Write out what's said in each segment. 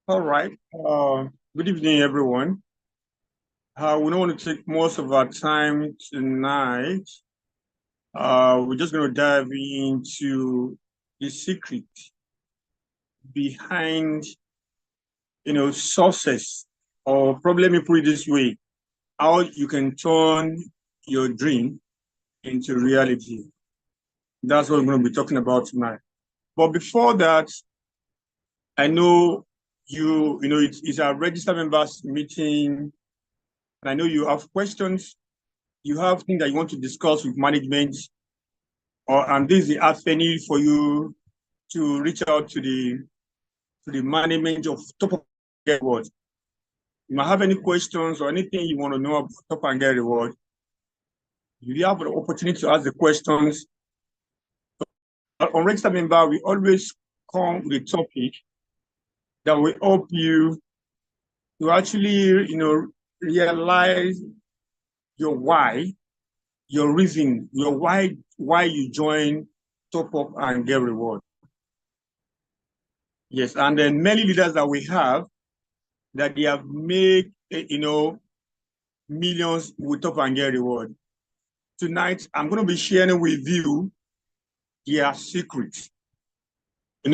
All right. Good evening, everyone. We don't want to take most of our time tonight. We're just going to dive into the secret behind, success, or probably let me put it this way: how you can turn your dream into reality. That's what we're going to be talking about tonight. But before that, I know it's a registered members meeting, and I know you have questions. You have things that you want to discuss with management, and this is the avenue for you to reach out to the management of Top and Get Reward. You might have any questions or anything you want to know about Top and Get Reward. You have the opportunity to ask the questions. On registered member, we always come with a topic that will help you to actually, realize your why, your reason, your why you join Top Up and Get Reward. Yes, and then many leaders that we have that they have made, millions with Top and Get Reward. Tonight, I'm going to be sharing with you their secrets.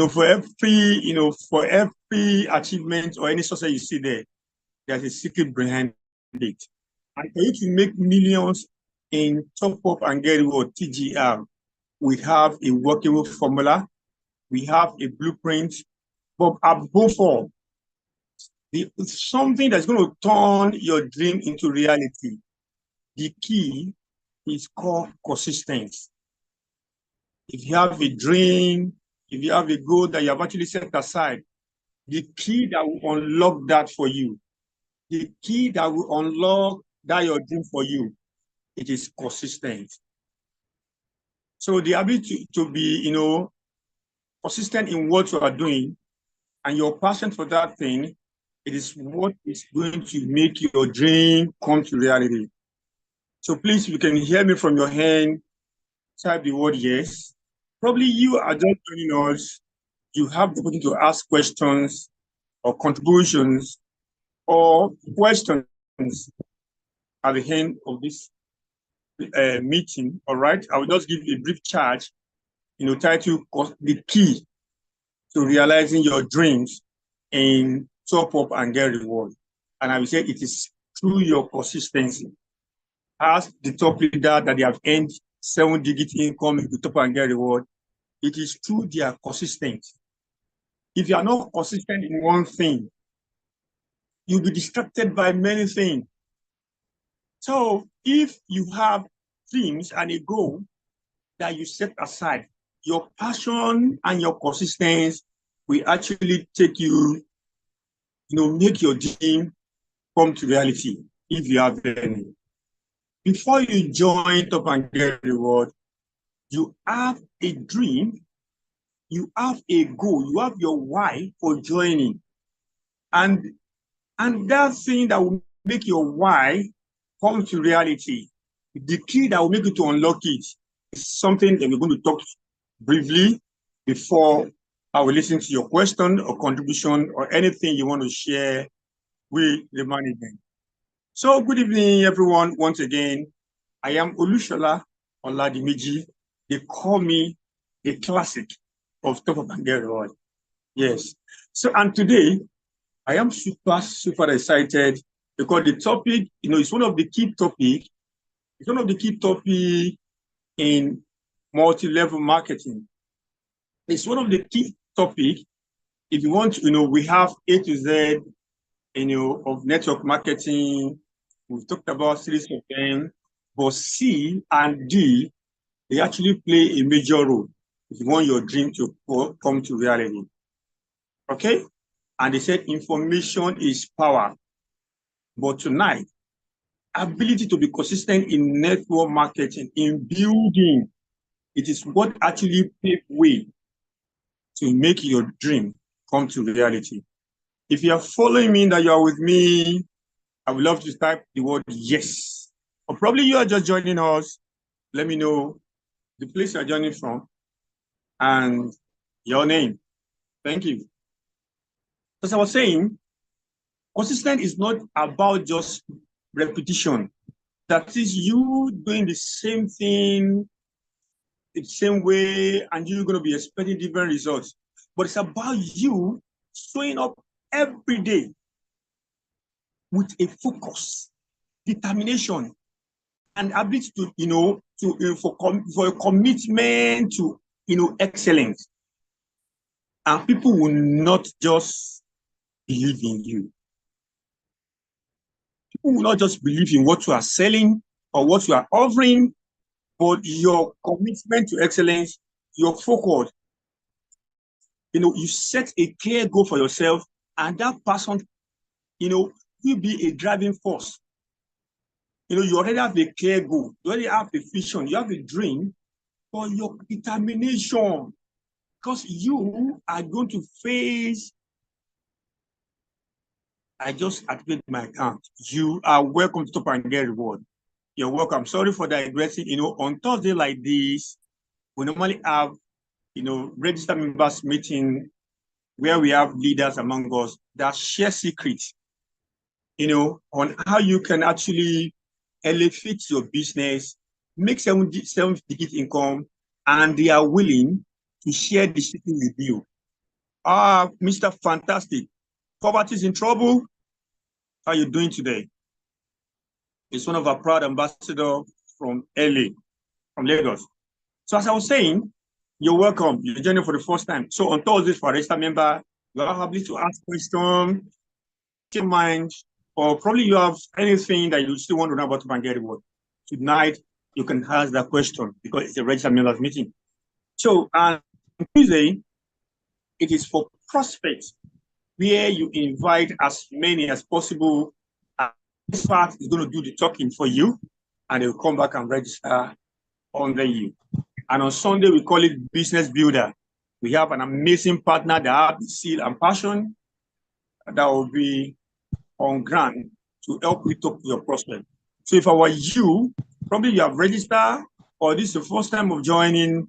For every achievement or any success you see there, there's a secret behind it. And for you to make millions in Top Up and Get Reward TGR, we have a workable formula, we have a blueprint, but above all, something that's going to turn your dream into reality. The key is called consistency. If you have a dream, if you have a goal that you have actually set aside, the key that will unlock that for you, the key that will unlock that your dream for you, it is consistent. So the ability to be, consistent in what you are doing and your passion for that thing, it is what is going to make your dream come to reality. So please, if you can hear me from your hand, type the word yes. Probably you are just joining us. You have the opportunity to ask questions or contributions or questions at the end of this meeting. All right. I will just give a brief charge, title the key to realizing your dreams in Top Up and Get Reward. And I will say it is through your consistency. Ask the top leader that they have earned 7-digit income with Top and Get Reward. It is through their consistency. If you are not consistent in one thing, you'll be distracted by many things. So if you have dreams and a goal that you set aside, your passion and your consistency will actually take you, make your dream come to reality if you have any. Before you join Top and Get Reward, you have a dream, you have a goal, you have your why for joining. And that thing that will make your why come to reality, the key that will make you to unlock it is something that we're going to talk briefly before I will listen to your question or contribution or anything you want to share with the management. So good evening, everyone. Once again, I am Olushola Oladimiji. They call me a classic of Top Up and Get Reward. Yes. So, and today, I am super excited because the topic, it's one of the key topics. It's one of the key topics in multi-level marketing. It's one of the key topics. If you want to, we have A to Z, of network marketing. We've talked about series of them, but C and D, they actually play a major role if you want your dream to come to reality. Okay? And they said information is power. But tonight, ability to be consistent in network marketing, in building, it is what actually pave way to make your dream come to reality. If you are following me, that you are with me, I would love to type the word yes. Or probably you are just joining us. Let me know the place you're joining from and your name. Thank you. As I was saying, consistent is not about just repetition. That is you doing the same thing the same way and you're going to be expecting different results. But it's about you showing up every day with a focus, determination, and ability to, for a commitment to, excellence. And people will not just believe in you. People will not just believe in what you are selling or what you are offering, but your commitment to excellence, your focus. You set a clear goal for yourself, and that person, will be a driving force. You already have a clear goal, you already have a vision, you have a dream, but your determination, because you are going to face. I just activated my account. You are welcome to Top and Get Reward. You're welcome. Sorry for digressing. On Thursday like this, we normally have, registered members meeting where we have leaders among us that share secrets, on how you can actually elevate your business, make seven-digit income, and they are willing to share the secret with you. Mr. Fantastic, Poverty is in Trouble. How are you doing today? It's one of our proud ambassadors from LA, from Lagos. So as I was saying, you're welcome. You're joining for the first time. So on Thursdays for a registered member, you are able to ask questions, keep in mind, or probably you have anything that you still want to know about Top and Get Reward. Tonight, you can ask that question because it's a registered members meeting. So on Tuesday, it is for prospects, where you invite as many as possible. This part is going to do the talking for you, and they'll come back and register under you. And on Sunday, we call it Business Builder. We have an amazing partner that have the zeal and passion that will be on ground to help you talk to your prospect. So if I were you, probably you have registered, or this is the first time of joining,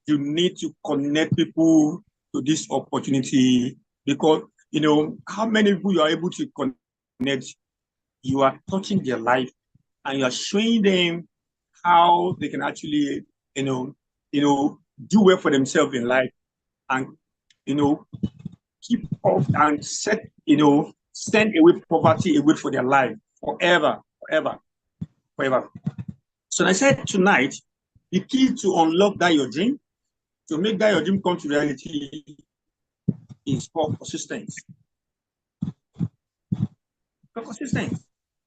you need to connect people to this opportunity, because how many people you are able to connect, you are touching their life and you are showing them how they can actually, do well for themselves in life, and keep off and send away poverty away for their life forever. So I said tonight, the key to unlock that your dream, to make that your dream come to reality, is called consistency.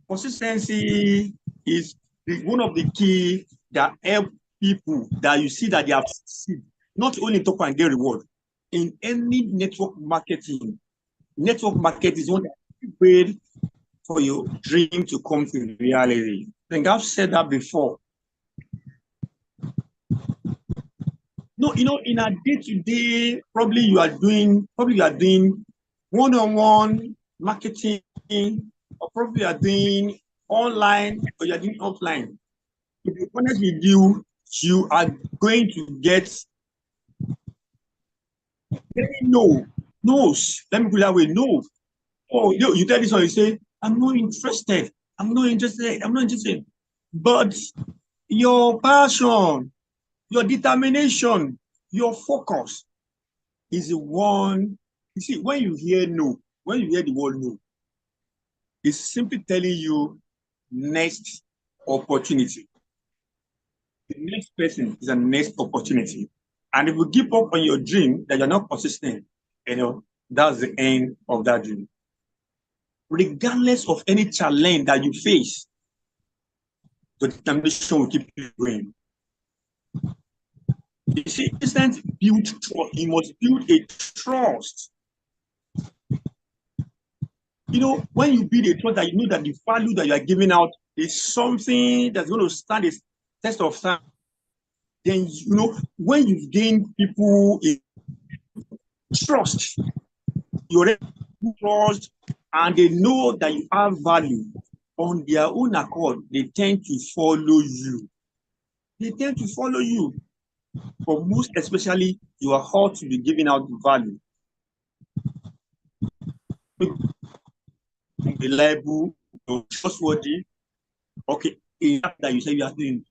Consistency is one of the key that help people that you see that they have succeeded, not only Top and Get Reward, in any network marketing. Network marketing is one way for your dream to come to reality. I think I've said that before. No, in a day-to-day, probably you are doing one-on-one marketing, or probably you are doing online, or you are doing offline. To be honest with you, you are going to get no's. Let me put it that way, no. Oh, you tell this one, you say, I'm not interested. But your passion, your determination, your focus is the one. You see, when you hear no, when you hear the word no, it's simply telling you next opportunity. The next person is a next opportunity. And if you give up on your dream that you're not consistent, that's the end of that dream. Regardless of any challenge that you face, the determination will keep you going. You see, instant build trust. You must build a trust. When you build a trust, that you know that the value that you are giving out is something that's going to stand the test of time. Then when you've gained people in trust, you already trust, and they know that you have value. On their own accord, they tend to follow you. For most especially, you are hard to be giving out value. reliable, trustworthy. Okay, that you say you are doing.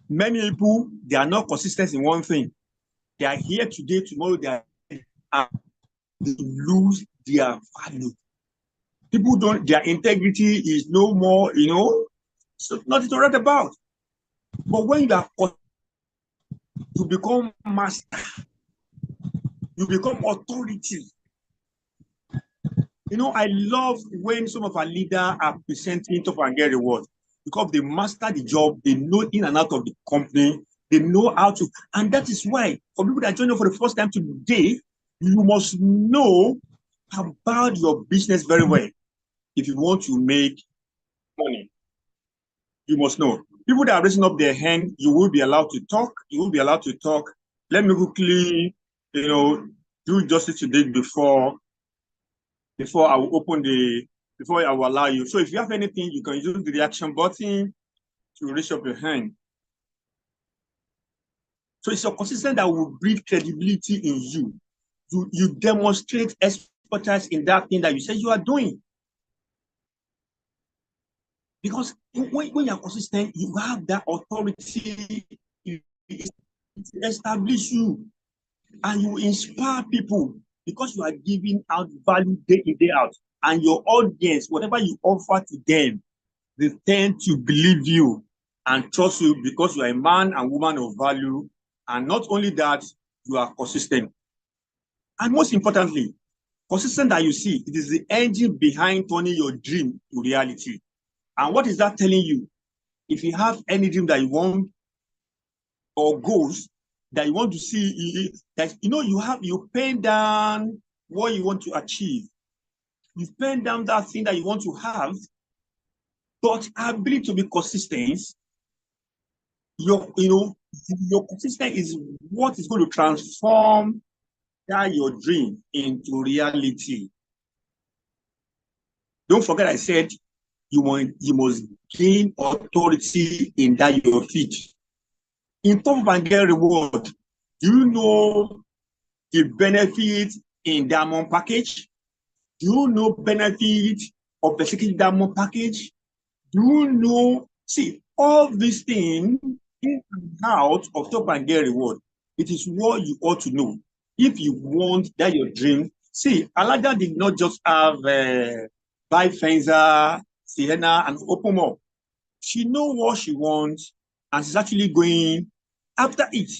Many people, they are not consistent in one thing. They are here today, tomorrow they lose their value. People don't, their integrity is no more, so nothing to write about. But when you become master, you become authority. I love when some of our leaders are presenting Top and Get Reward because they master the job, they know in and out of the company, they know how to, and that is why for people that join us for the first time today, you must know about your business very well. If you want to make money, you must know. People that are raising up their hand, you will be allowed to talk. You will be allowed to talk. Let me quickly, do justice to this before I will before I will allow you. So if you have anything, you can use the reaction button to raise up your hand. So it's your consistency that will breed credibility in you. You demonstrate expertise in that thing that you say you are doing. Because when you're consistent, you have that authority to establish you, and you inspire people because you are giving out value day in, day out. And your audience, whatever you offer to them, they tend to believe you and trust you because you are a man and woman of value. And not only that, you are consistent. And most importantly, consistent that you see, it is the engine behind turning your dream to reality. And what is that telling you? If you have any dream that you want or goals that you want to see, that you pen down what you want to achieve. You pen down that thing that you want to have, but ability to be consistent, your consistent is what is going to transform that your dream into reality. Don't forget I said you must gain authority in that your feet. In Top and Get Reward, do you know the benefit in diamond package? Do you know benefit of the second diamond package? Do you know, see, all these things in and out of Top and Get Reward, it is what you ought to know. If you want that your dream, see, Alaja did not just have buy Fenza, Sienna, and open up. She knows what she wants, and she's actually going after it.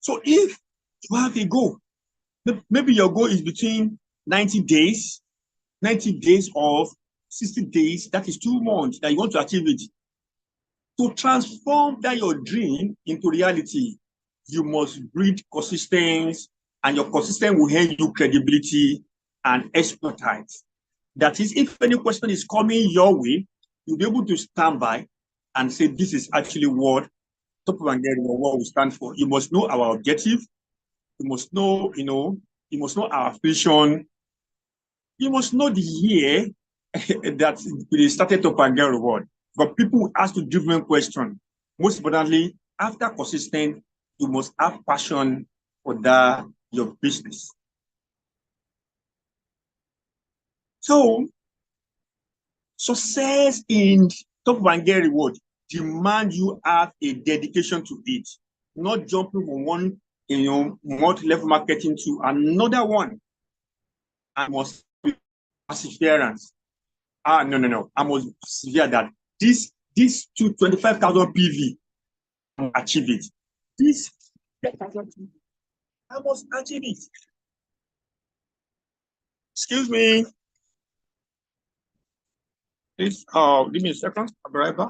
So if you have a goal, maybe your goal is between 90 days of 60 days, that is 2 months that you want to achieve it. To transform that your dream into reality, you must breed consistency, and your consistency will hand you credibility and expertise. That is, if any question is coming your way, you'll be able to stand by and say, this is actually what Top and Get Reward, what we stand for. You must know our objective. You must know, you must know our vision. You must know the year that we started Top and Get Reward. But people ask you different questions. Most importantly, after consistent, you must have passion for that your business. So, success in Top and Get Reward demand you have a dedication to it, not jumping from one, multi-level marketing to another one. I must be perseverance. No. I must persevere that this 25,000 PV, I must achieve it. This 10,000 PV, I must achieve it. Excuse me. Please, give me a second. I'll be right back.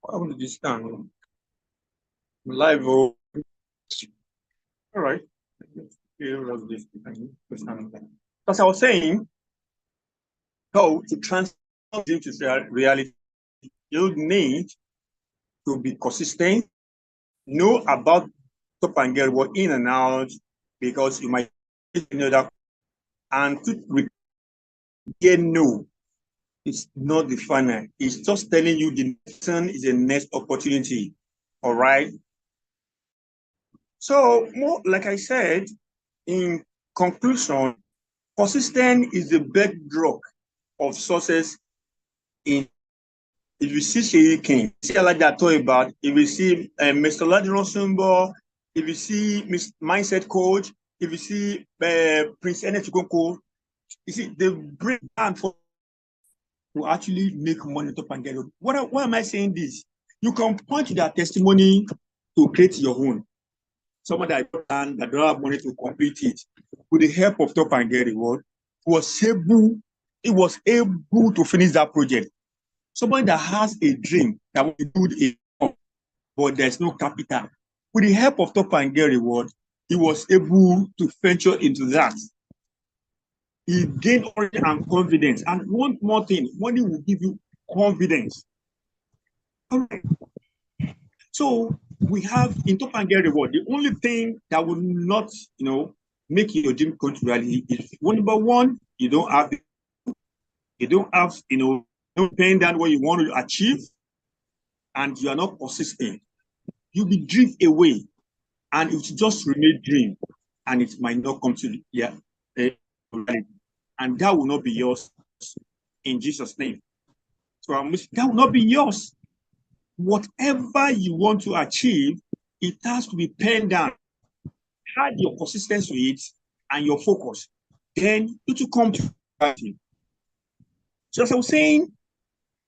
What happened to this time? Live. All right. As I was saying, how to transform into reality, you need to be consistent, know about Top and Get Reward in and out, because you might know that, and to again know It's not the final. It's just telling you the next one is the next opportunity. All right. So, more like I said, in conclusion, consistent is the bedrock of success in. If you see Sheyi King, see like that talk about, if you see Mr. Ladino Sumbo, if you see Mindset Coach, if you see Prince Ene Chukoko, you see, they bring down for to actually make money top and get it. Why am I saying this? You can point to their testimony to create your own. Someone that don't have money to complete it, with the help of Top and Get Reward, was able to finish that project. Somebody that has a dream that will build a home, but there's no capital. With the help of Top and Get Reward, he was able to venture into that. He gained courage and confidence. And one more thing, money will give you confidence. All right. So we have in Top and Get Reward, the only thing that will not, make your dream come to reality is number one, you don't have, paying down what you want to achieve, and you are not persistent. You'll be driven away, and it will just remain dream, and it might not come to reality, and that will not be yours in Jesus' name. So that will not be yours. Whatever you want to achieve, it has to be penned down. Add your consistency to it and your focus, then it will come to reality. So as I was saying,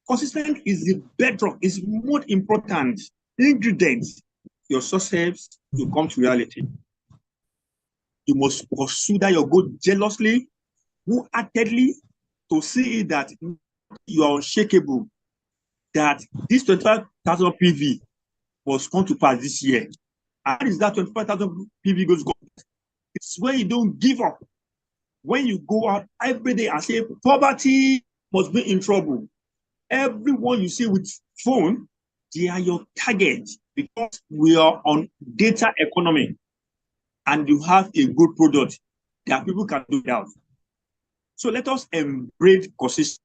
consistency is the bedrock, is more important ingredient. Your success will come to reality. You must pursue that your goal jealously, wholeheartedly, to see that you are unshakable, that this 25,000 PV was going to pass this year. And is that 25,000 PV goes? It's when you don't give up. When you go out every day and say, poverty must be in trouble. Everyone you see with phone, they are your target, because we are on data economy and you have a good product that people can do without. So let us embrace consistency,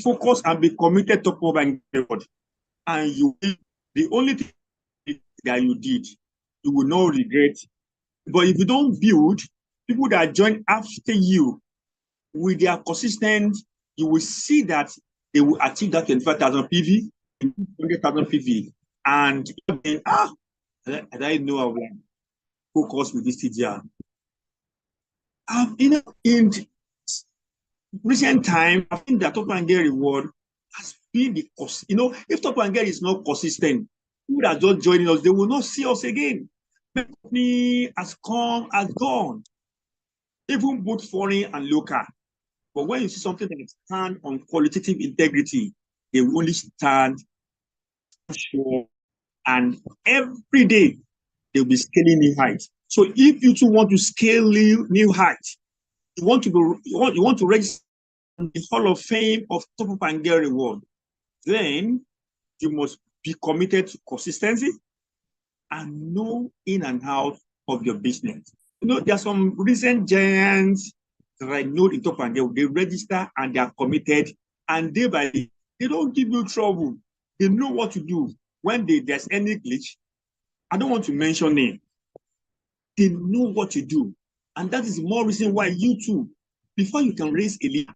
focus, and be committed to Top and Get Reward. And you will, the only thing that you did, you will not regret. But if you don't build, people that join after you with their consistent, you will see that they will achieve that 25,000 PV, 100,000 PV. And I know I will focus with this TGR. In recent time, I think that Top and Get Reward has been the cost. If Top and Get is not consistent, people that just joining us, they will not see us again. The company has come, has gone, even both foreign and local. But when you see something that stands on qualitative integrity, they will only stand sure, and every day they'll be scaling new heights. So if you too want to scale new heights, you want to register in the Hall of Fame of Top and Get Reward, then you must be committed to consistency and know in and out of your business. There are some recent giants that I know in Top and Get, they register and they are committed, and day by day, they don't give you trouble. They know what to do. When there's any glitch, I don't want to mention name, they know what to do. And that is more reason why you too, before you can raise a leader,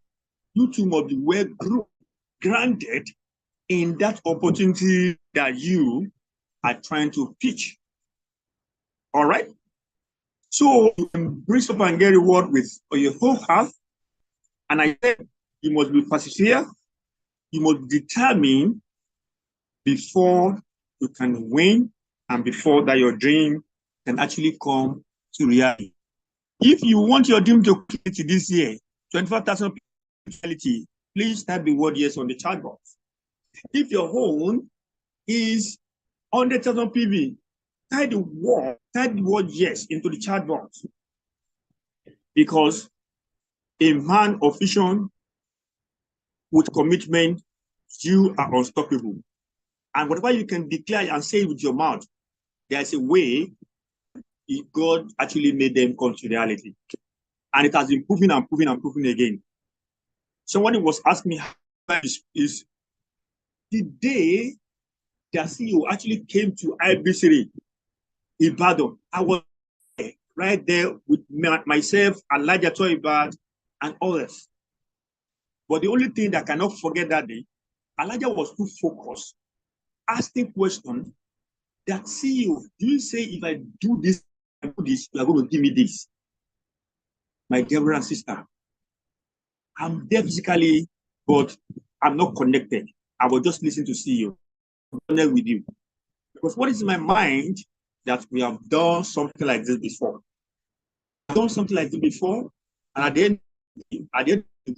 you too must be well grounded in that opportunity that you are trying to pitch. All right? So you embrace Top and Get Reward with your whole heart. And I said, you must be persevere. You must determine before you can win, and before that your dream can actually come to reality. If you want your dream to come this year, 25,000 reality, please type the word yes on the chat box. If your own is 100,000 PV, type the word yes into the chat box. Because a man of vision with commitment, you are unstoppable. And whatever you can declare and say with your mouth, there's a way God actually made them come to reality. And it has been proven and proven and proven again. Somebody was asking me, is the day the CEO actually came to IB3 in Ibadan. I was right there with myself, Elijah Toibad, and others. But the only thing that I cannot forget that day, Elijah was too focused, asking questions that CEO, do you say if I do this, you are going to give me this? My dear brother and sister, I'm there physically, but I'm not connected. I will just listen to CEO, connect with you. Because what is in my mind that we have done something like this before. Done something like this before, and at the end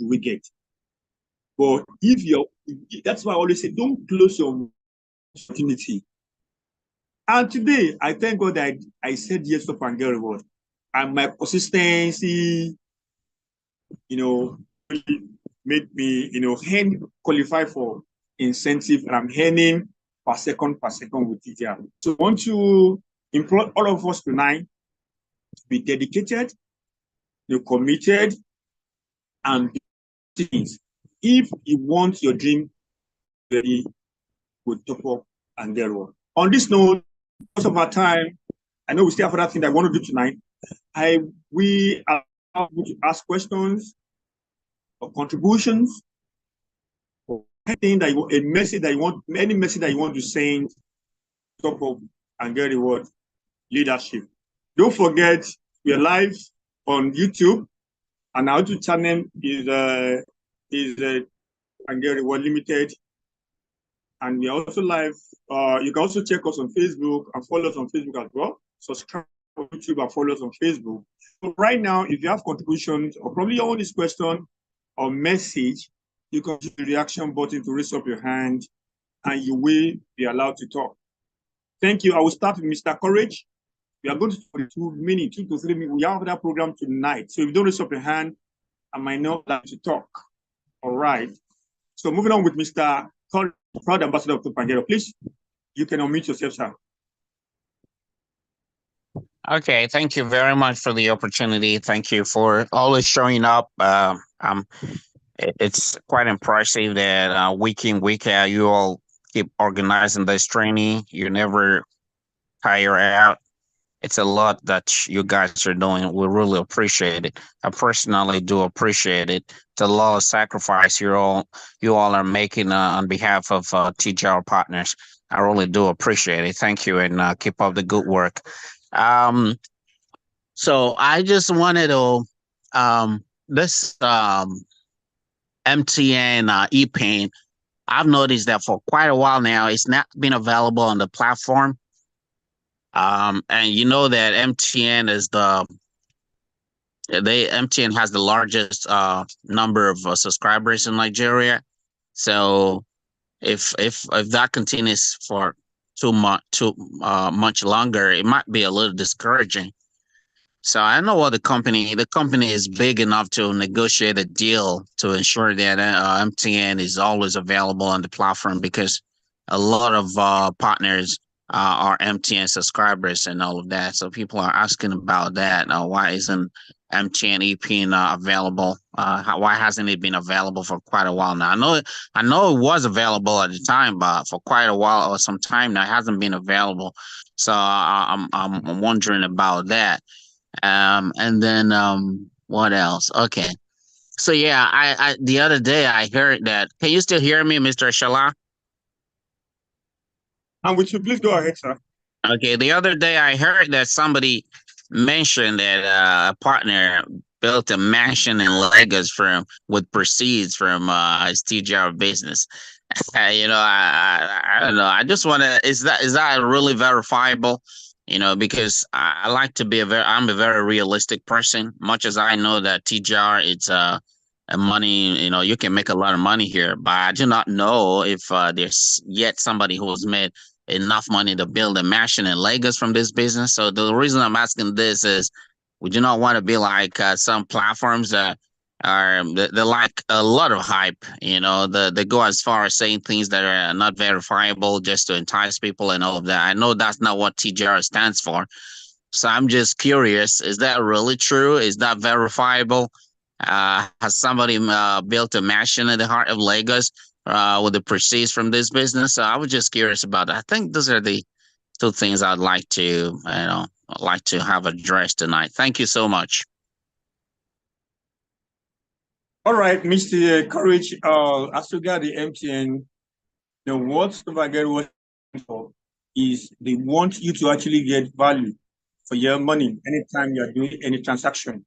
we get. But if you're, that's why I always say, don't close your opportunity. And today, I thank God that I said yes to Pangea Reward. And my consistency, made me, qualify for incentive, and I'm earning per second with TTR. So I want to implore all of us tonight to be dedicated, committed, and things. If you want your dream, ready, we'll top up and get one. On this note, because of our time, I know we still have other things I want to do tonight. We are able to ask questions or contributions, or anything that a message that you want, any message that you want to send, top up and get reward leadership. Don't forget, we're live on YouTube, and our YouTube channel is and get reward limited, and we are also live. You can also check us on Facebook and follow us on Facebook as well. Subscribe to YouTube and follow us on Facebook. So right now, if you have contributions or probably your own question or message, you can use the reaction button to raise up your hand, and you will be allowed to talk. Thank you. I will start with Mr. Courage. We are going to talk 2 minutes, 2 to 3 minutes. We have that program tonight. So if you don't raise up your hand, I might not like to talk. All right. So moving on with Mr. Courage, proud ambassador of Pangea. Please, you can unmute yourself, sir. Okay, thank you very much for the opportunity. Thank you for always showing up. It's quite impressive that week in, week out, you all keep organizing this training. You never tire out. It's a lot that you guys are doing. We really appreciate it. I personally do appreciate it. It's a lot of sacrifice you all are making on behalf of TGR partners. I really do appreciate it. Thank you, and keep up the good work. So I just wanted to this MTN ePain. I've noticed that for quite a while now, it's not been available on the platform. And you know that MTN has the largest number of subscribers in Nigeria. So if that continues for too much longer, it might be a little discouraging. So I know what the company is big enough to negotiate a deal to ensure that MTN is always available on the platform, because a lot of partners are MTN subscribers and all of that. So people are asking about that. Why isn't MTN ePain available? Why hasn't it been available for quite a while now? I know it was available at the time, but for quite a while or some time now, it hasn't been available. So I'm wondering about that. And then what else? Okay. So yeah, I the other day I heard that. Can you still hear me, Mr. Shala? And would you please go ahead, sir? Okay. The other day I heard that somebody mentioned that a partner built a mansion in Lagos with proceeds from his TGR business. I don't know. I just want to. Is that really verifiable? Because I like to be I'm a very realistic person. Much as I know that TGR, it's a money. You can make a lot of money here, but I do not know if there's yet somebody who has made enough money to build a mansion in Lagos from this business. So the reason I'm asking this is, we do not want to be like some platforms that they like a lot of hype. They go as far as saying things that are not verifiable just to entice people and all of that. I know that's not what TGR stands for. So I'm just curious, is that really true? Is that verifiable? Has somebody built a mansion in the heart of Lagos with the proceeds from this business? So I was just curious about that. I think those are the two things I'd like to, like to have addressed tonight. Thank you so much. All right, Mr. Courage, as regard the MTN, the what get what for is they want you to actually get value for your money anytime you're doing any transaction.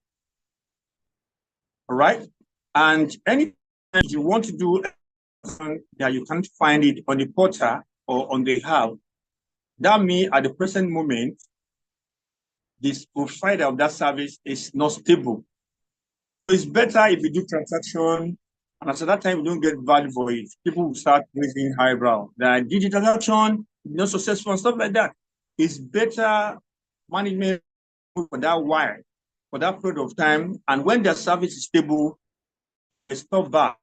All right. And anytime you want to do that you can't find it on the portal or on the hub, that means at the present moment, this provider of that service is not stable. So it's better if you do transaction and at that time you don't get value for it. People will start raising highbrow. The digital transaction, not successful and stuff like that. It's better management for that while, for that period of time. And when their service is stable, they stop back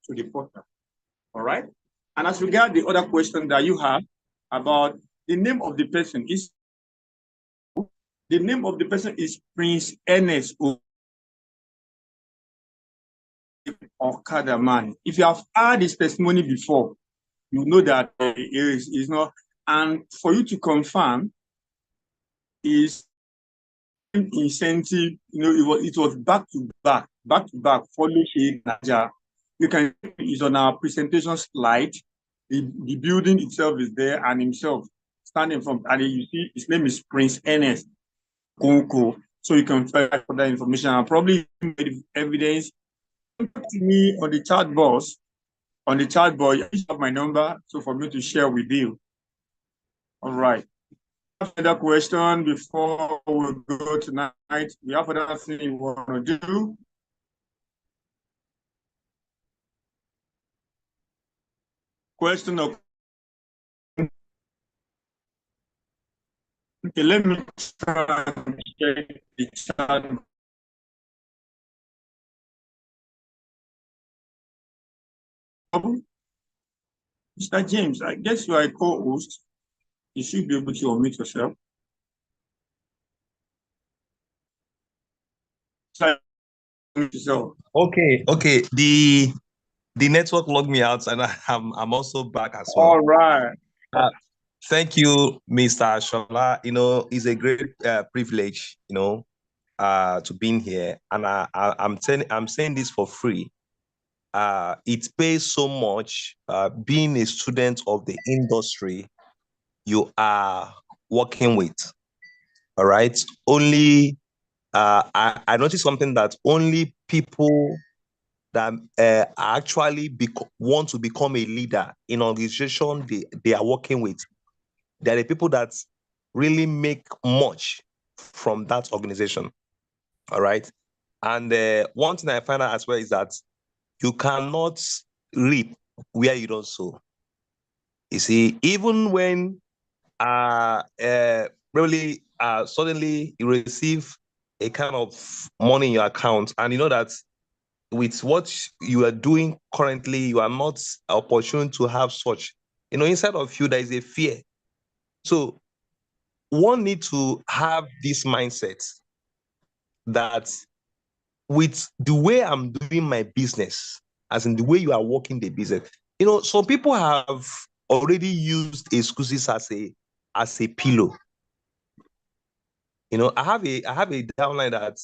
to the portal. All right. And as regard the other question that you have about the name of the person is Prince Ernest Okada man. If you have heard his testimony before, you know that it is not. And for you to confirm, is incentive. It was back to back. Follow Naja. You can. It's on our presentation slide. The building itself is there, and himself standing from. And you see, his name is Prince Ernest Konko. So you can find that information and probably evidence. Contact me on the chat box. On the chat board, you have my number, so for me to share with you. All right. Another question before we go tonight. We have another thing you want to do. Question of okay, let me try to check the chat. Mr. James, I guess you are a co-host. You should be able to unmute yourself. Okay. The network logged me out, and I'm also back as well. All right. Thank you, Mr. Shola. It's a great privilege, to being here, and I'm saying this for free. It pays so much being a student of the industry you are working with. All right. Only I noticed something that only people that actually want to become a leader in an organization they are working with, they're the people that really make much from that organization. All right. And one thing I find out as well is that you cannot reap where you don't sow. You see, even when really suddenly you receive a kind of money in your account, and you know that with what you are doing currently, you are not opportune to have such. Inside of you, there is a fear. So one need to have this mindset that with the way I'm doing my business, as in the way you are working the business, some people have already used excuses as a pillow. I have a downline that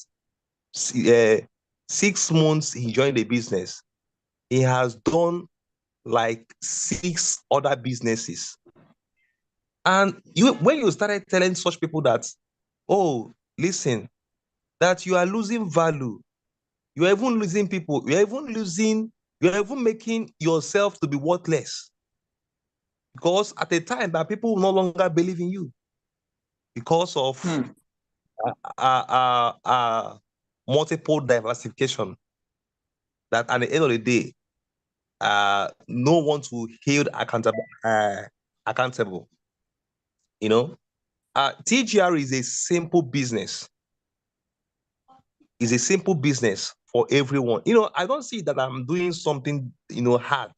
6 months he joined the business. He has done like 6 other businesses. And when you started telling such people that, oh, listen, that you are losing value, you are even losing people, you are even making yourself to be worthless. Because at a time that people no longer believe in you because of multiple diversification, that at the end of the day, no one to hold accountable. TGR is a simple business. It's a simple business for everyone. I don't see that I'm doing something, hard.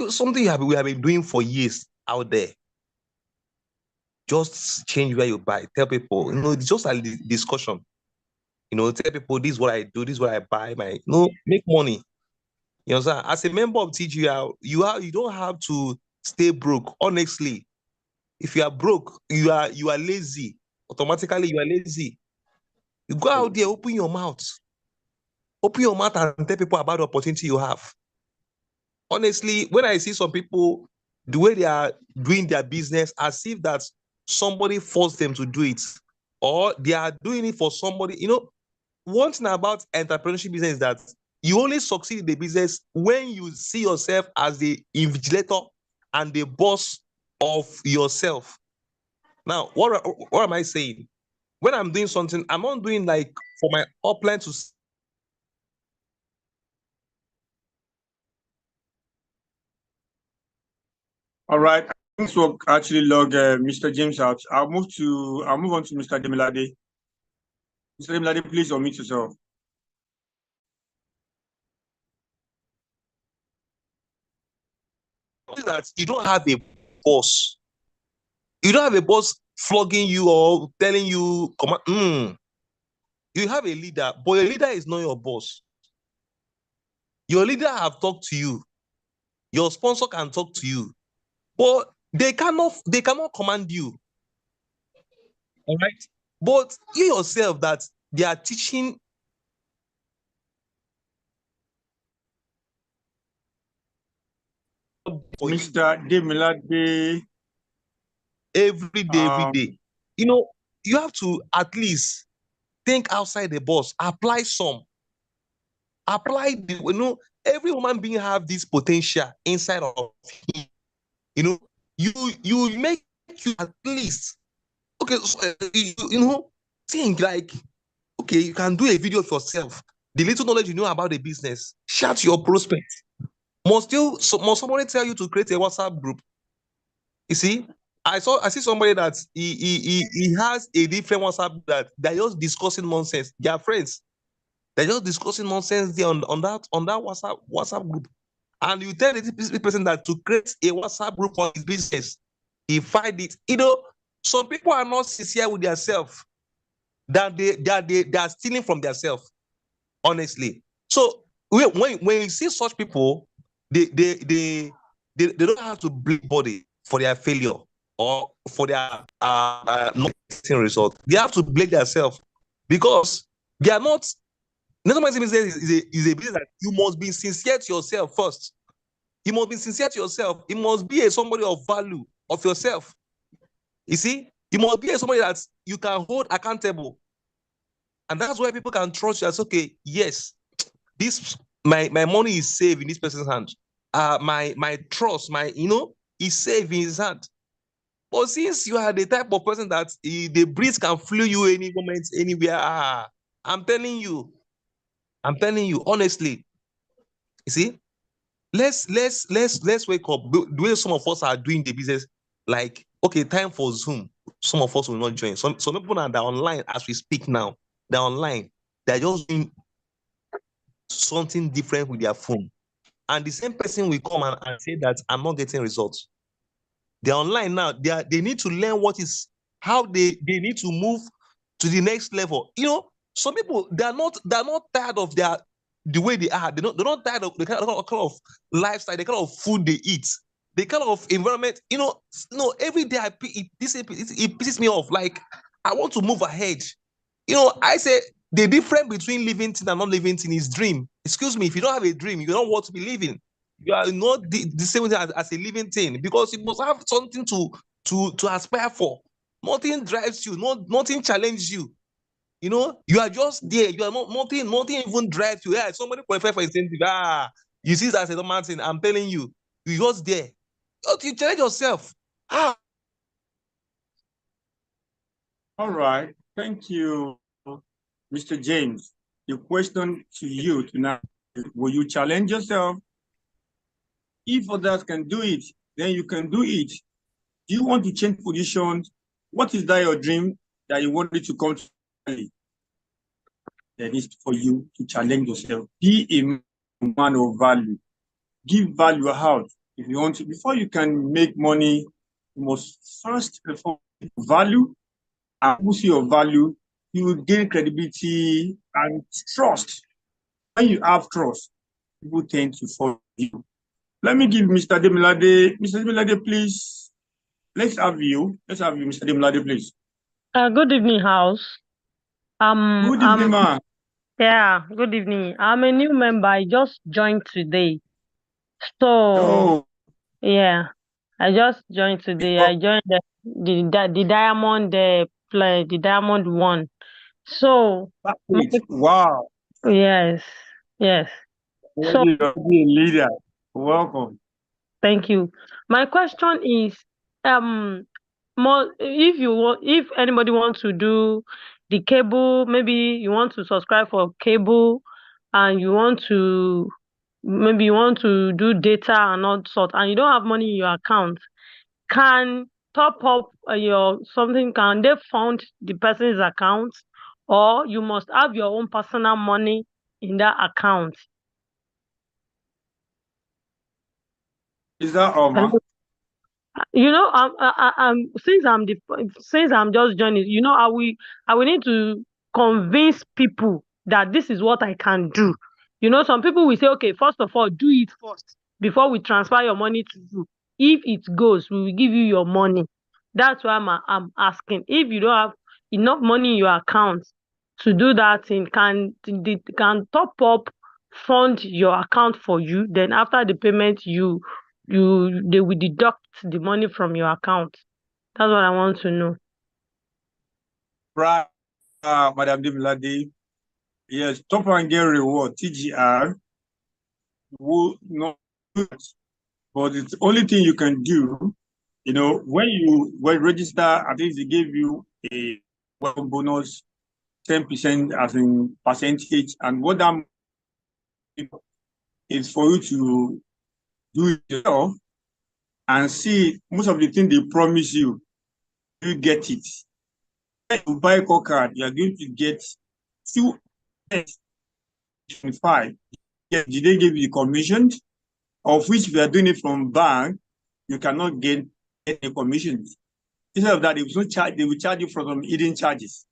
Something we have been doing for years out there. Just change where you buy. Tell people, it's just a discussion. Tell people this is what I do, this is what I buy, make money. You understand? As a member of TGR, you don't have to stay broke. Honestly, if you are broke, you are lazy. Automatically, you are lazy. You go out there, open your mouth and tell people about the opportunity you have. Honestly, when I see some people, the way they are doing their business, as if that somebody forced them to do it, or they are doing it for somebody. One thing about entrepreneurship business is that you only succeed in the business when you see yourself as the invigilator and the boss of yourself. Now, what am I saying? When I'm doing something, I'm not doing like for my upline to. All right. Thanks for actually log Mr. James out. I'll move on to Mr. Demilade. Mr. Demilade, please unmute yourself. That you don't have a boss. You don't have a boss flogging you or telling you, You have a leader, but your leader is not your boss. Your leader have talked to you. Your sponsor can talk to you, but they cannot command you. All right. But you yourself that they are teaching. Mr. Demilade. Every day. You have to at least think outside the box. Apply every human being have this potential inside of him. You make you at least okay. So, think like, okay, you can do a video of yourself. The little knowledge you know about the business, shout your prospect. Must somebody tell you to create a WhatsApp group? You see, I see somebody that he has a different WhatsApp that they're just discussing nonsense. They are friends. They're just discussing nonsense there on that WhatsApp group. And you tell the person that to create a WhatsApp group for his business, he find it. Some people are not sincere with themselves. That they are stealing from themselves. Honestly. So when you see such people, they don't have to blame body for their failure or for their not getting result. They have to blame themselves because they are not. Network business is a business that you must be sincere to yourself first. You must be sincere to yourself. You must be somebody of value of yourself. You see, you must be somebody that you can hold accountable. And that's why people can trust you as, okay, yes, this my money is safe in this person's hand. My trust, is safe in his hand. But since you are the type of person that the breeze can flew you any moment, anywhere, I'm telling you, honestly, you see, let's wake up. The way some of us are doing the business, like, okay, time for Zoom. Some of us will not join. Some people are online as we speak now. They're online. They're just doing something different with their phone. And the same person will come and say that I'm not getting results. They're online now. They need to learn how they need to move to the next level. Some people they're not tired of the way they are. They're not tired of the kind of lifestyle, the kind of food they eat, the kind of environment. Every day it pisses me off. Like, I want to move ahead. I say the difference between living thing and not living thing is dream. Excuse me, if you don't have a dream, you don't want to be living. You are not the same thing as a living thing, because you must have something to aspire for. Nothing drives you, nothing challenges you. You are just there. You are nothing even drives you. Yeah, somebody qualify for incentive. You see that as a normal thing. I'm telling you, you're just there. You challenge yourself. All right. Thank you, Mr. James. The question to you tonight is, will you challenge yourself? If others can do it, then you can do it. Do you want to change positions? What is that your dream that you wanted to come to? Then it's for you to challenge yourself. Be a man of value. Give value out. If you want to, before you can make money, you must first perform value and see your value. you will gain credibility and trust. When you have trust, people tend to follow you. Let me give Mr. Demilade. Mr. Demilade, please. Let's have you. Let's have you, Mr. Demilade, please. Good evening, house. Good evening, ma'am. Yeah, good evening. I'm a new member. I just joined today. So, Oh, yeah, I just joined today. I joined the Diamond play, the Diamond one. So, my, wow. yes, yes. So, You're a leader. Welcome. thank you. My question is, more if anybody wants to do the cable, maybe you want to subscribe for cable, and maybe you want to do data and all sort, and you don't have money in your account, can top up your something? Can they fund the person's account, or you must have your own personal money in that account? Is that all, ma'am? Since I'm just joining, I will need to convince people that this is what I can do. Some people will say, okay, first of all, do it first before we transfer your money to you. If it goes, we will give you your money. That's why I'm asking. If you don't have enough money in your account to do that thing, can top up fund your account for you. Then after the payment, they will deduct the money from your account. That's what I want to know. Right, Madam Demilade. Yes, Top and Get Reward, TGR, will not, but it's the only thing you can do. When you register, I think they gave you a bonus 10% as in percentage, and what that is for you to do it yourself and see most of the things they promise you, you get it. When you buy a core card, you are going to get 2.25. Did they give you the commission? Of which, if you are doing it from bank, you cannot get any commissions. Instead of that, they will charge you for some hidden charges.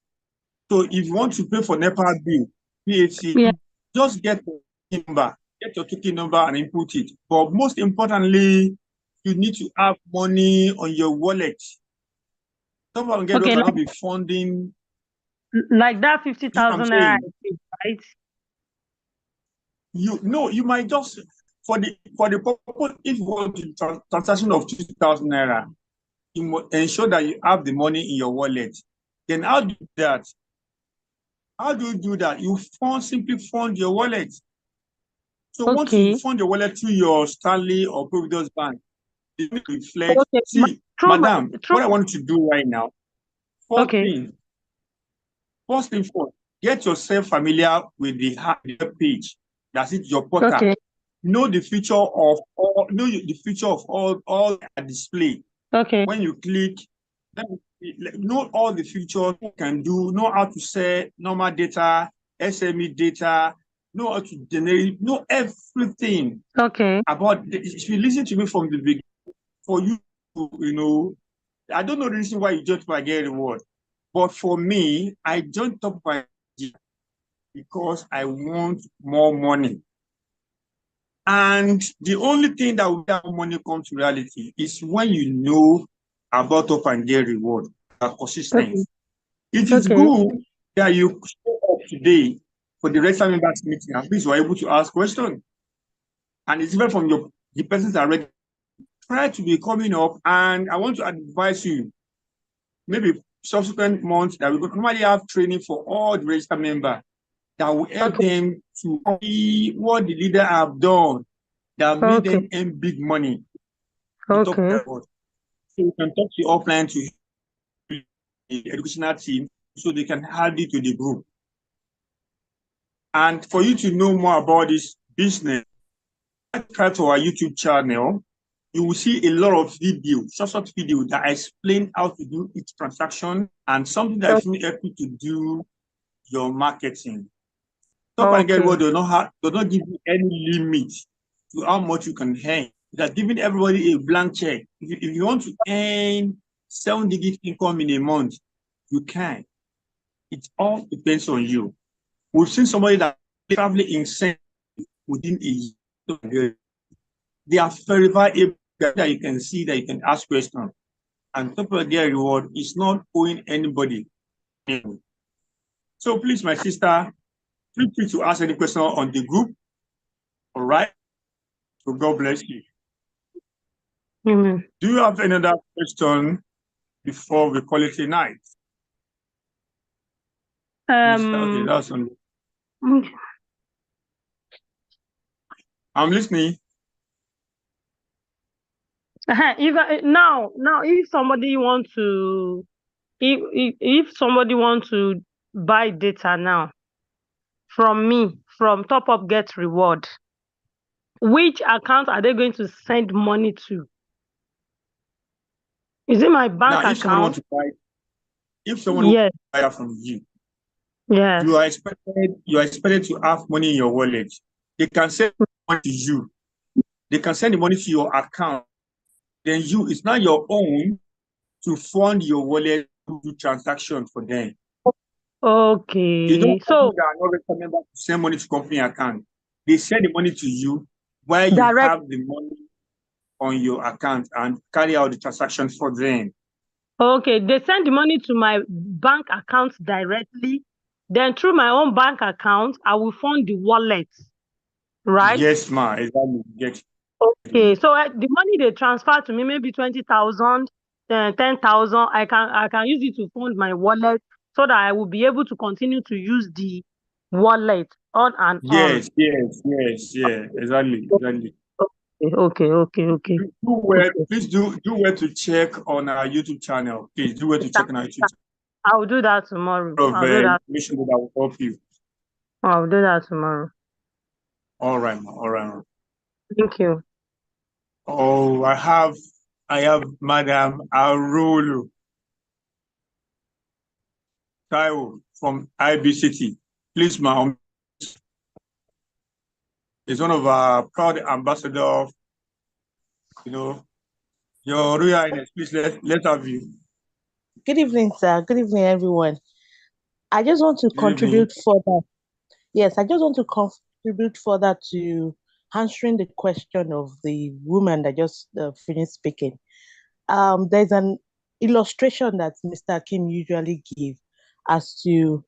So if you want to pay for NEPA bill, PHC, just get your number, get your token number and input it. But most importantly, you need to have money on your wallet. Some of them cannot be funding. Like that 50,000 naira, right? You might just for the purpose, if you want a transaction of 2,000 naira, you must ensure that you have the money in your wallet. Then how do you do that? How do you do that? You simply fund your wallet. So once you fund your wallet through your Stanley or Providence Bank, it will reflect. See, madam, what I want you to do right now, first thing first, get yourself familiar with the page. That's it, your portal. Know the feature of all display. When you click, know all the features you can do, know how to set normal data, SME data, know how to generate, know everything about if you listen to me from the beginning, for you to, I don't know the reason why you joined Top and Get Reward, but for me, I joined Top and Get because I want more money. And the only thing that will make money come to reality is when you know about Top and Get Reward, consistency. It is good that you show up today for the Register Members meeting, and please were able to ask questions. And it's even from the persons that are ready. Try to be coming up, and I want to advise you, maybe subsequent months, that we normally have training for all the registered members that will help them to see what the leader have done that made them earn big money. So we can talk to you offline to the educational team so they can add it to the group. And for you to know more about this business, subscribe to our YouTube channel. You will see a lot of videos, short videos that explain how to do each transaction and something that will help you to do your marketing. Top and Get Reward do not give you any limit to how much you can earn. They're giving everybody a blank check. If you want to earn 7-digit income in a month, you can. It all depends on you. We've seen somebody that traveling in within a year. They are verifiable that you can see, that you can ask questions. And top of their reward is not owing anybody. So please, my sister, feel free to ask any question on the group. All right. So God bless you. Amen. Do you have another question before we call it a night? Okay, that's on. I'm listening. If somebody want to, if somebody want to buy data now from me, from Top Up Get Reward, which account are they going to send money to? Is it my bank Now, if someone wants account? to buy, if someone Yes, wants to buy from you, yes. you are expected to have money in your wallet. They can send money to you. They can send the money to your account. Then it's not your own to fund your wallet to do transactions for them. They Okay. don't So that are not recommended to send money to company account. They send the money to you while you direct. have the money on your account and carry out the transaction for them. Okay, they send the money to my bank account directly. Then through my own bank account, I will fund the wallet, right? Yes, ma. Exactly. Yes. Okay, so the money they transfer to me, maybe 20,000, 10,000, I can use it to fund my wallet so that I will be able to continue to use the wallet on and on. Yes, exactly. Okay. Please do well to check on our YouTube channel. Please do well to check on our YouTube channel. I'll do that tomorrow. I'll do that. Mission that will help you. I'll do that tomorrow. All right, ma. All right, ma. Thank you. Oh, I have Madam Arulu Taiwo from IBCT. Please, ma'am. Is one of our proud ambassadors. Your Royal Highness, please let's have you. Good evening, sir. Good evening, everyone. I just want to contribute further. Yes, I just want to contribute further to answering the question of the woman that just finished speaking. There's an illustration that Mr. Kim usually gives as to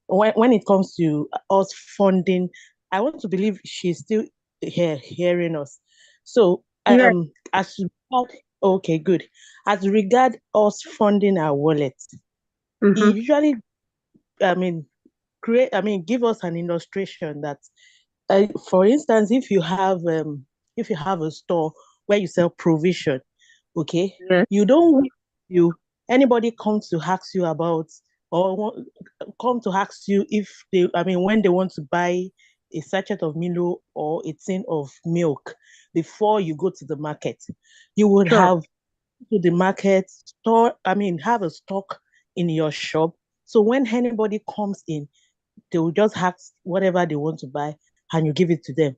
when it comes to us funding. I want to believe she's still hearing us. So, as okay, good. As regard us funding our wallet, he usually, give us an illustration that, for instance, if you have a store where you sell provision, okay, you don't anybody comes to ask you about or come to ask you if they, when they want to buy a sachet of Milo or a tin of milk before you go to the market, you would have to the market have a stock in your shop. So when anybody comes in, they will just ask whatever they want to buy and you give it to them.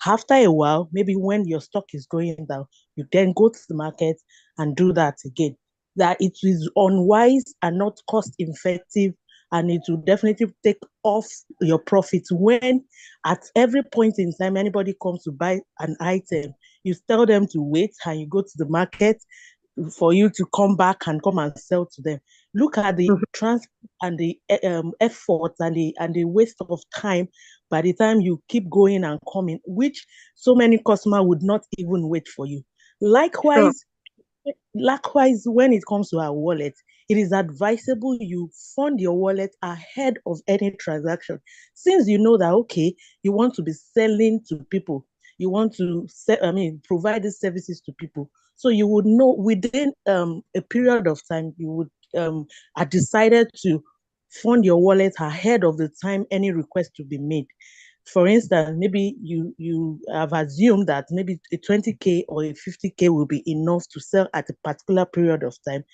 After a while, maybe when your stock is going down, you then go to the market and do that again. That it is unwise and not cost effective, and it will definitely take off your profits when at every point in time anybody comes to buy an item, you tell them to wait and you go to the market for you to come back and come and sell to them. Look at the transport and the effort and the waste of time by the time you keep going and coming, which so many customers would not even wait for you. Likewise, when it comes to our wallet, it is advisable you fund your wallet ahead of any transaction. Since you know that, okay, you want to be selling to people, you want to provide these services to people. So you would know within a period of time, you would have decided to fund your wallet ahead of the time any request to be made. For instance, maybe you have assumed that maybe a 20K or a 50K will be enough to sell at a particular period of time.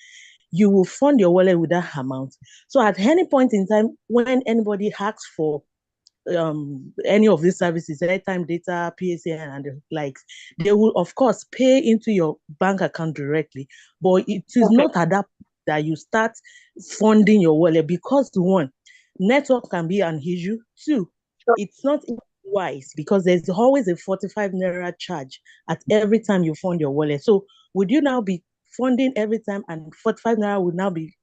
You will fund your wallet with that amount. So at any point in time, when anybody asks for any of these services, airtime, data, PSA, and the likes, they will of course pay into your bank account directly. But it is not at that point that you start funding your wallet, because one, Network can be an issue too. It's not wise because there's always a 45 naira charge at every time you fund your wallet. So would you now be funding every time, and 45 naira would now be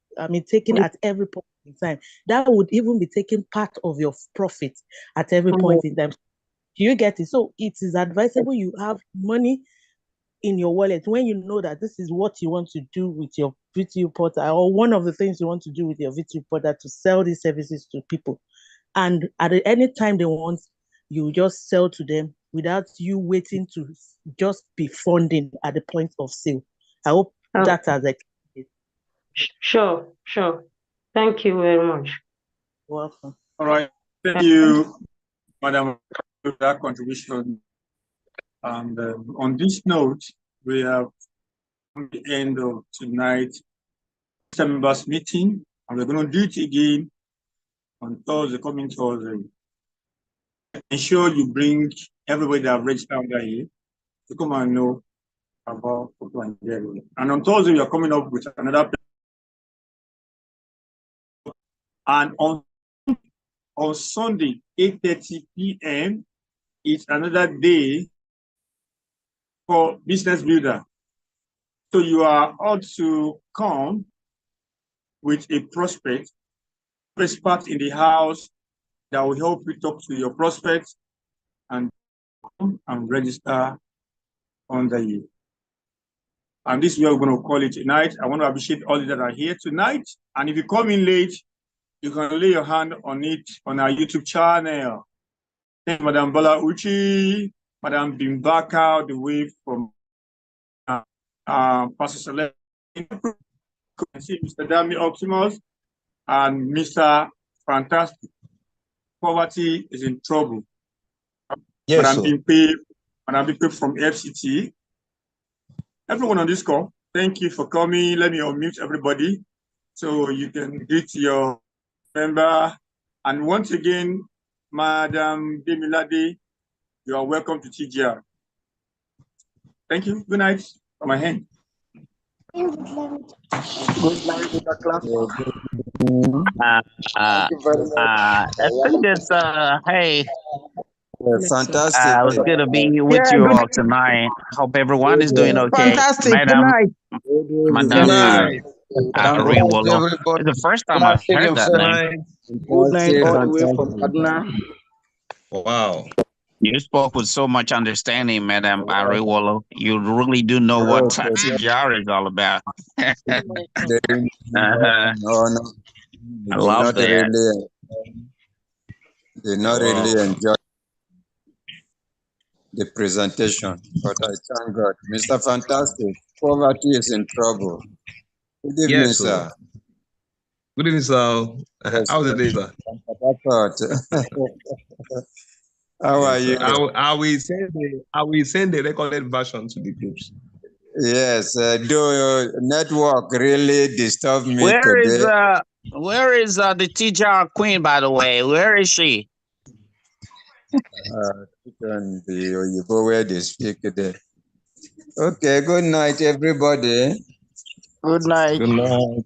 taken at every point in time? That would even be taking part of your profit at every point in time. Do you get it? So it is advisable you have money in your wallet when you know that this is what you want to do with your VTU portal, or one of the things you want to do with your VTU portal, to sell these services to people. And at any time they want, you just sell to them without you waiting to just be funding at the point of sale. I hope that has explained. Sure. Thank you very much. Welcome. All right. Thank you, Madam, for that contribution. And on this note, we have the end of tonight's members meeting, and we're going to do it again on Thursday, coming Thursday. Ensure you bring everybody that have registered here to come and know about Photo and Jerry. And on Thursday, we are coming up with another. And on Sunday, 8:30 p.m. is another day for business builder. So you are ought to come with a prospect, part in the house that will help you talk to your prospects and register under you. And this is where we're going to call it tonight. I want to appreciate all that are here tonight. And if you come in late, you can lay your hand on it on our YouTube channel. Thank you, Madam Bola Uchi, Madam Bimbaka, all the way from Pastor Select, Mr. Dami Optimus, and Mr. Fantastic. Poverty is in trouble. Yes, Madam Bimpe from FCT. Everyone on this call, thank you for coming. Let me unmute everybody so you can greet your member. And once again, Madam Demilade, you are welcome to TGR. Thank you. Good night from my hand. Good night, Mr. Class. I think it's hey. Fantastic. It's good to be with you all tonight. Hope everyone is doing okay. Fantastic. Madam Ariwolo. Everybody. It's the first time I've heard that name. Good night all the way from Kaduna. Wow. You spoke with so much understanding, Madam Ariwolo. You really do know what TGR is all about. I love that. They not really enjoy the presentation, but I thank God. Mr. Fantastic, poverty is in trouble. Good evening, Yes, sir. Good evening, sir. How's the day, sir? How are you? I will send the recorded version to the groups. Yes, do network really disturb me today? Where is the TGR queen, by the way? Where is she? Can be Oyibo where they speak there. Okay, good night, everybody. Good night. Good night.